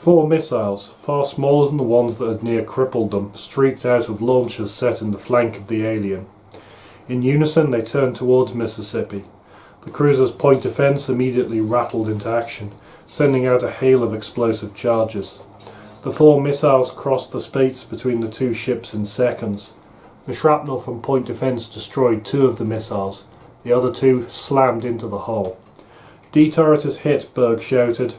Four missiles, far smaller than the ones that had near crippled them, streaked out of launchers set in the flank of the alien. In unison they turned towards Mississippi. The cruiser's point defence immediately rattled into action, sending out a hail of explosive charges. The four missiles crossed the space between the two ships in seconds. The shrapnel from point defence destroyed two of the missiles. The other two slammed into the hull. "D-turret is hit," Berg shouted.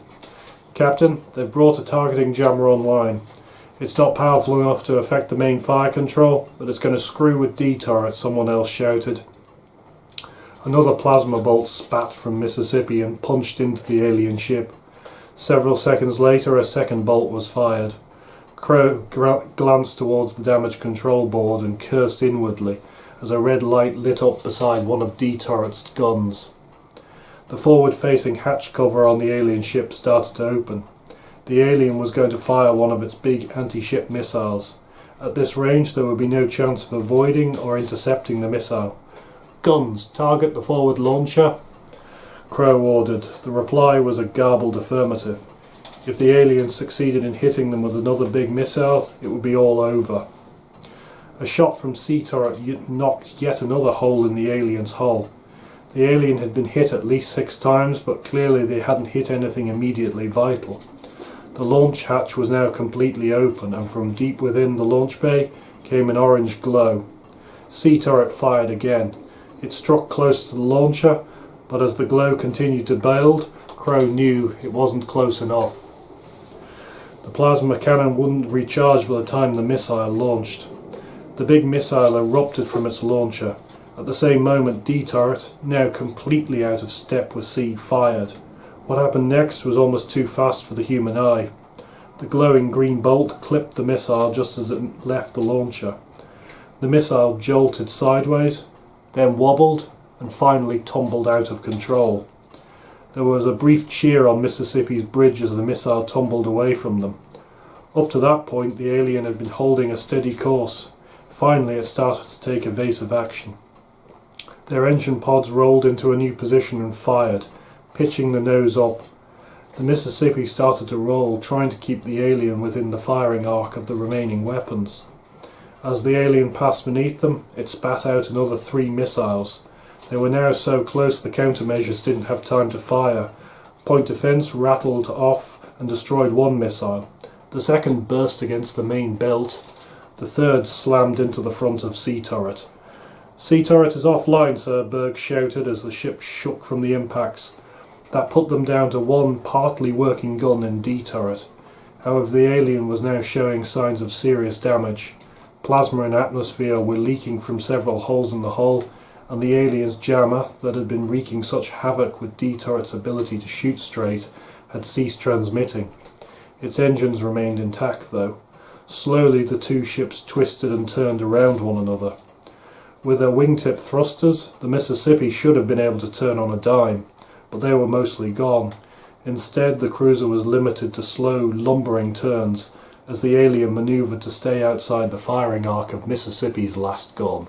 "Captain, they've brought a targeting jammer online. It's not powerful enough to affect the main fire control, but it's going to screw with D-turret," someone else shouted. Another plasma bolt spat from Mississippi and punched into the alien ship. Several seconds later a second bolt was fired. Crow glanced towards the damage control board and cursed inwardly as a red light lit up beside one of D-turret's guns. The forward-facing hatch cover on the alien ship started to open. The alien was going to fire one of its big anti-ship missiles. At this range there would be no chance of avoiding or intercepting the missile. "Guns, target the forward launcher," Crow ordered. The reply was a garbled affirmative. If the alien succeeded in hitting them with another big missile, it would be all over. A shot from C-turret knocked yet another hole in the alien's hull. The alien had been hit at least 6 times, but clearly they hadn't hit anything immediately vital. The launch hatch was now completely open, and from deep within the launch bay came an orange glow. C-turret fired again. It struck close to the launcher, but as the glow continued to build, Crow knew it wasn't close enough. The plasma cannon wouldn't recharge by the time the missile launched. The big missile erupted from its launcher. At the same moment, D-turret, now completely out of step with C, fired. What happened next was almost too fast for the human eye. The glowing green bolt clipped the missile just as it left the launcher. The missile jolted sideways, then wobbled, and finally tumbled out of control. There was a brief cheer on Mississippi's bridge as the missile tumbled away from them. Up to that point the alien had been holding a steady course. Finally it started to take evasive action. Their engine pods rolled into a new position and fired, pitching the nose up. The Mississippi started to roll, trying to keep the alien within the firing arc of the remaining weapons. As the alien passed beneath them, it spat out another 3 missiles. They were now so close the countermeasures didn't have time to fire. Point defence rattled off and destroyed 1 missile. The second burst against the main belt. The third slammed into the front of C-turret. "C-turret is offline, sir," Berg shouted as the ship shook from the impacts. That put them down to 1 partly working gun in D-turret. However, the alien was now showing signs of serious damage. Plasma and atmosphere were leaking from several holes in the hull, and the alien's jammer, that had been wreaking such havoc with D-turret's ability to shoot straight, had ceased transmitting. Its engines remained intact, though. Slowly the two ships twisted and turned around one another. With their wingtip thrusters, the Mississippi should have been able to turn on a dime, but they were mostly gone. Instead, the cruiser was limited to slow, lumbering turns, as the alien manoeuvred to stay outside the firing arc of Mississippi's last gun.